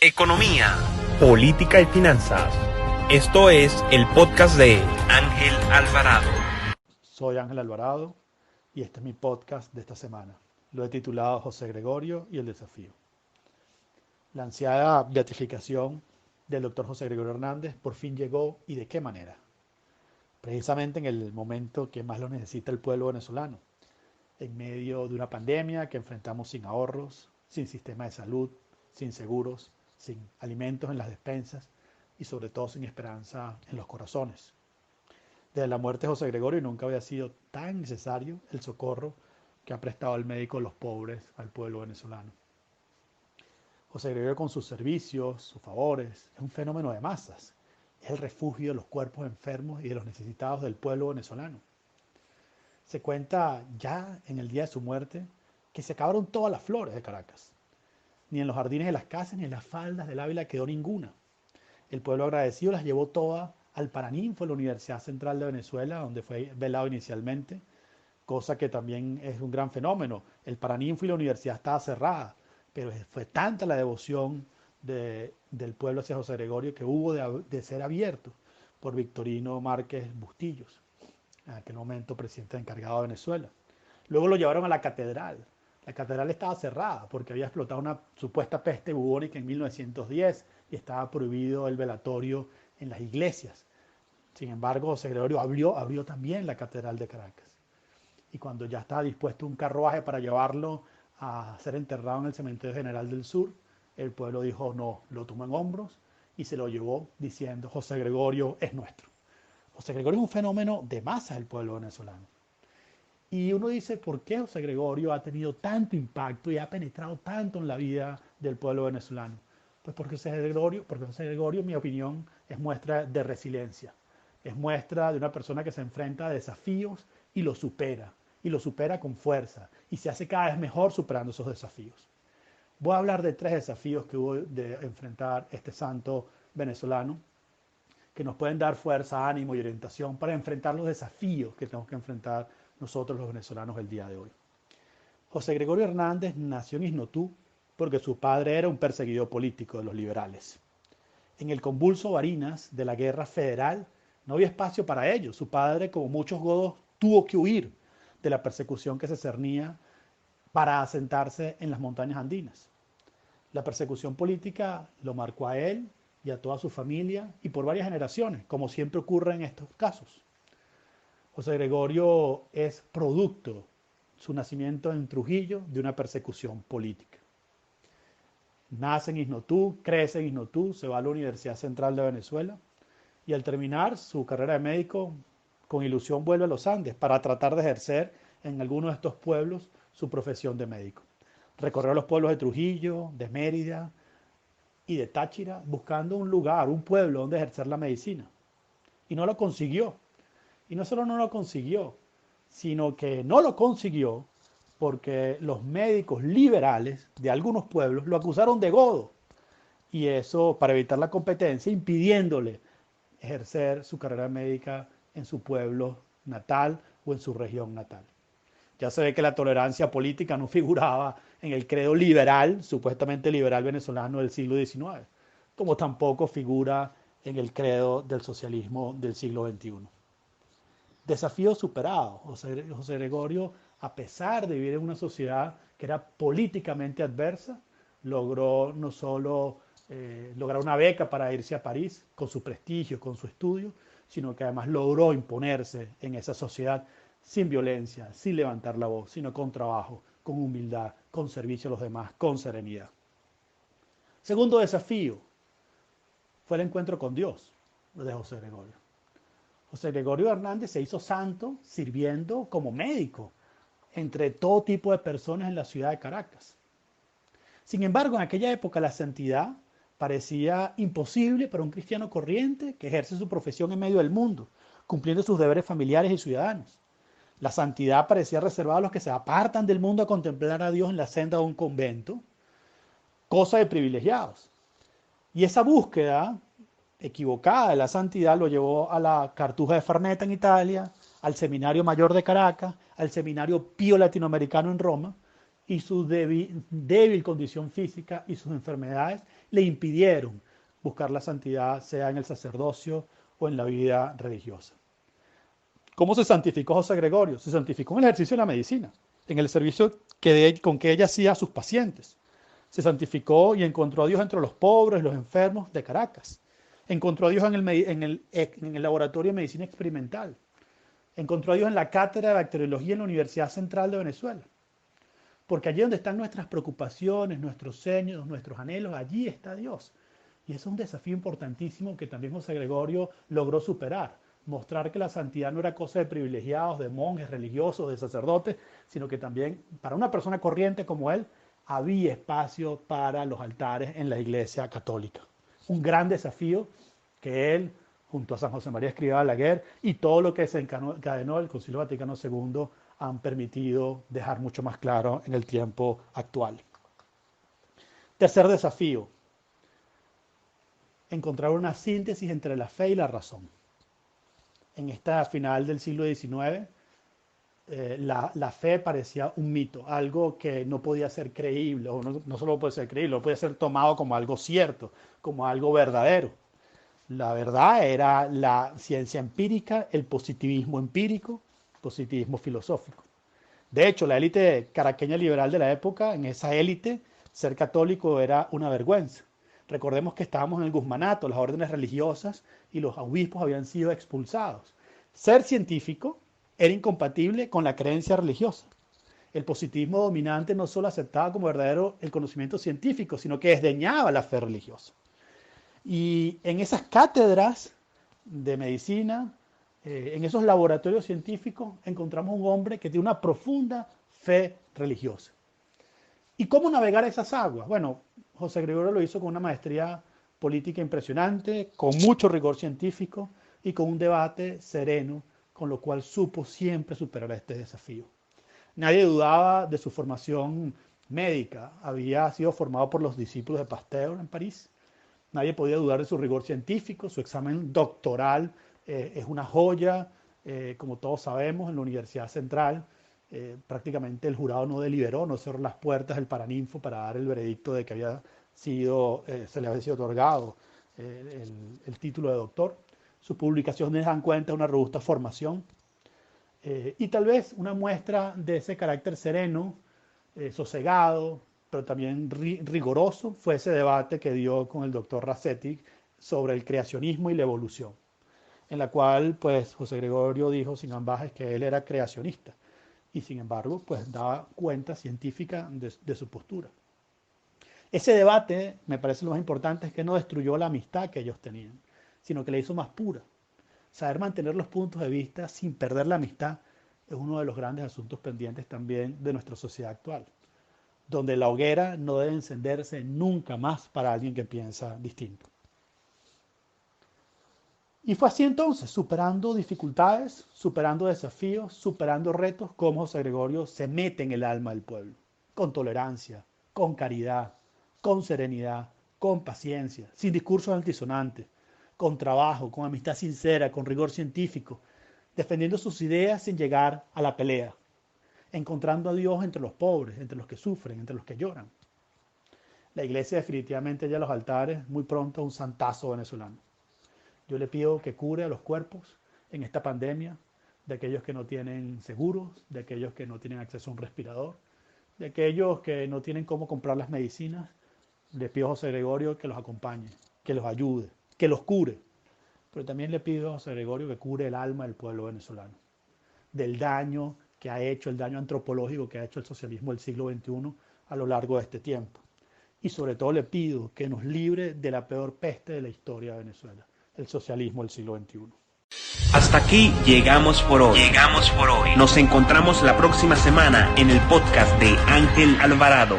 economía, política y finanzas. Esto es el podcast de Ángel Alvarado. Soy Ángel Alvarado y este es mi podcast de esta semana. Lo he titulado José Gregorio y el desafío. La ansiada beatificación del doctor José Gregorio Hernández por fin llegó, y de qué manera. Precisamente en el momento que más lo necesita el pueblo venezolano, en medio de una pandemia que enfrentamos sin ahorros, sin sistema de salud, sin seguros, sin alimentos en las despensas y sobre todo sin esperanza en los corazones. Desde la muerte de José Gregorio nunca había sido tan necesario el socorro que ha prestado el médico de los pobres al pueblo venezolano. José Gregorio, con sus servicios, sus favores, es un fenómeno de masas. Es el refugio de los cuerpos enfermos y de los necesitados del pueblo venezolano. Se cuenta ya en el día de su muerte que se acabaron todas las flores de Caracas. Ni en los jardines de las casas ni en las faldas del Ávila quedó ninguna. El pueblo agradecido las llevó todas al Paraninfo, la Universidad Central de Venezuela, donde fue velado inicialmente, cosa que también es un gran fenómeno. El Paraninfo y la universidad estaba cerrada, pero fue tanta la devoción del pueblo hacia José Gregorio que hubo de ser abierto por Victorino Márquez Bustillos, en aquel momento presidente encargado de Venezuela. Luego lo llevaron a la catedral. La catedral estaba cerrada porque había explotado una supuesta peste bubónica en 1910 y estaba prohibido el velatorio en las iglesias. Sin embargo, José Gregorio abrió también la catedral de Caracas. Y cuando ya estaba dispuesto un carruaje para llevarlo a ser enterrado en el cementerio general del sur, el pueblo dijo no, lo tomó en hombros y se lo llevó diciendo: José Gregorio es nuestro. José Gregorio es un fenómeno de masa del pueblo venezolano. Y uno dice, ¿por qué José Gregorio ha tenido tanto impacto y ha penetrado tanto en la vida del pueblo venezolano? Pues porque José Gregorio, en mi opinión, es muestra de resiliencia. Es muestra de una persona que se enfrenta a desafíos y los supera. Y los supera con fuerza. Y se hace cada vez mejor superando esos desafíos. Voy a hablar de 3 desafíos que hubo de enfrentar este santo venezolano, que nos pueden dar fuerza, ánimo y orientación para enfrentar los desafíos que tenemos que enfrentar nosotros los venezolanos el día de hoy. José Gregorio Hernández nació en Isnotú porque su padre era un perseguido político de los liberales. En el convulso Barinas de la guerra federal no había espacio para ellos. Su padre, como muchos godos, tuvo que huir de la persecución que se cernía para asentarse en las montañas andinas. La persecución política lo marcó a él y a toda su familia y por varias generaciones, como siempre ocurre en estos casos. José Gregorio es producto, su nacimiento en Trujillo, de una persecución política. Nace en Isnotú, crece en Isnotú, se va a la Universidad Central de Venezuela y al terminar su carrera de médico, con ilusión vuelve a los Andes para tratar de ejercer en alguno de estos pueblos su profesión de médico. Recorrió los pueblos de Trujillo, de Mérida y de Táchira buscando un lugar, un pueblo donde ejercer la medicina. Y no lo consiguió. Y no solo no lo consiguió, sino que no lo consiguió porque los médicos liberales de algunos pueblos lo acusaron de godo. Y eso para evitar la competencia, impidiéndole ejercer su carrera médica en su pueblo natal o en su región natal. Ya se ve que la tolerancia política no figuraba en el credo liberal, supuestamente liberal venezolano del siglo XIX, como tampoco figura en el credo del socialismo del siglo XXI. Desafío superado. José Gregorio, a pesar de vivir en una sociedad que era políticamente adversa, logró no solo lograr una beca para irse a París con su prestigio, con su estudio, sino que además logró imponerse en esa sociedad sin violencia, sin levantar la voz, sino con trabajo, con humildad, con servicio a los demás, con serenidad. Segundo desafío fue el encuentro con Dios de José Gregorio. José Gregorio Hernández se hizo santo sirviendo como médico entre todo tipo de personas en la ciudad de Caracas. Sin embargo, en aquella época la santidad parecía imposible para un cristiano corriente que ejerce su profesión en medio del mundo, cumpliendo sus deberes familiares y ciudadanos. La santidad parecía reservada a los que se apartan del mundo a contemplar a Dios en la senda de un convento, cosa de privilegiados. Y esa búsqueda equivocada de la santidad lo llevó a la Cartuja de Farneta en Italia, al Seminario Mayor de Caracas, al Seminario Pío Latinoamericano en Roma, y su débil condición física y sus enfermedades le impidieron buscar la santidad, sea en el sacerdocio o en la vida religiosa. ¿Cómo se santificó José Gregorio? Se santificó en el ejercicio de la medicina, en el servicio con que ella hacía a sus pacientes. Se santificó y encontró a Dios entre los pobres, los enfermos de Caracas. Encontró a Dios en el laboratorio de medicina experimental. Encontró a Dios en la cátedra de bacteriología en la Universidad Central de Venezuela. Porque allí donde están nuestras preocupaciones, nuestros sueños, nuestros anhelos, allí está Dios. Y eso es un desafío importantísimo que también José Gregorio logró superar. Mostrar que la santidad no era cosa de privilegiados, de monjes religiosos, de sacerdotes, sino que también para una persona corriente como él había espacio para los altares en la Iglesia Católica. Un gran desafío que él, junto a San José María Escrivá Balaguer y todo lo que se encadenó el Concilio Vaticano II, han permitido dejar mucho más claro en el tiempo actual. Tercer desafío: encontrar una síntesis entre la fe y la razón. En esta final del siglo XIX, la fe parecía un mito, algo que no podía ser creíble, o no solo puede ser creíble, no podía ser tomado como algo cierto, como algo verdadero. La verdad era la ciencia empírica, el positivismo empírico, positivismo filosófico. De hecho, la élite caraqueña liberal de la época, en esa élite, ser católico era una vergüenza. Recordemos que estábamos en el Guzmanato, las órdenes religiosas y los obispos habían sido expulsados. Ser científico era incompatible con la creencia religiosa. El positivismo dominante no solo aceptaba como verdadero el conocimiento científico, sino que desdeñaba la fe religiosa. Y en esas cátedras de medicina, en esos laboratorios científicos, encontramos un hombre que tiene una profunda fe religiosa. ¿Y cómo navegar esas aguas? Bueno, José Gregorio lo hizo con una maestría política impresionante, con mucho rigor científico y con un debate sereno, con lo cual supo siempre superar este desafío. Nadie dudaba de su formación médica. Había sido formado por los discípulos de Pasteur en París. Nadie podía dudar de su rigor científico. Su examen doctoral es una joya, como todos sabemos, en la Universidad Central. Prácticamente el jurado no deliberó, no cerró las puertas del Paraninfo para dar el veredicto de que se le había sido otorgado el título de doctor. Sus publicaciones dan cuenta de una robusta formación y tal vez una muestra de ese carácter sereno, sosegado, pero también riguroso, fue ese debate que dio con el doctor Rasetti sobre el creacionismo y la evolución, en la cual pues José Gregorio dijo sin ambajes que él era creacionista y sin embargo pues daba cuenta científica de su postura. Ese debate, me parece lo más importante, es que no destruyó la amistad que ellos tenían, sino que la hizo más pura. Saber mantener los puntos de vista sin perder la amistad es uno de los grandes asuntos pendientes también de nuestra sociedad actual, donde la hoguera no debe encenderse nunca más para alguien que piensa distinto. Y fue así entonces, superando dificultades, superando desafíos, superando retos, como José Gregorio se mete en el alma del pueblo, con tolerancia, con caridad, con serenidad, con paciencia, sin discursos altisonantes, con trabajo, con amistad sincera, con rigor científico, defendiendo sus ideas sin llegar a la pelea, encontrando a Dios entre los pobres, entre los que sufren, entre los que lloran. La iglesia definitivamente ya a los altares, muy pronto un santazo venezolano. Yo le pido que cure a los cuerpos en esta pandemia, de aquellos que no tienen seguros, de aquellos que no tienen acceso a un respirador, de aquellos que no tienen cómo comprar las medicinas. Le pido a José Gregorio que los acompañe, que los ayude, que los cure. Pero también le pido a José Gregorio que cure el alma del pueblo venezolano, del daño que ha hecho, el daño antropológico que ha hecho el socialismo del siglo XXI a lo largo de este tiempo. Y sobre todo le pido que nos libre de la peor peste de la historia de Venezuela, el socialismo del siglo XXI. Hasta aquí llegamos por hoy. Nos encontramos la próxima semana en el podcast de Ángel Alvarado.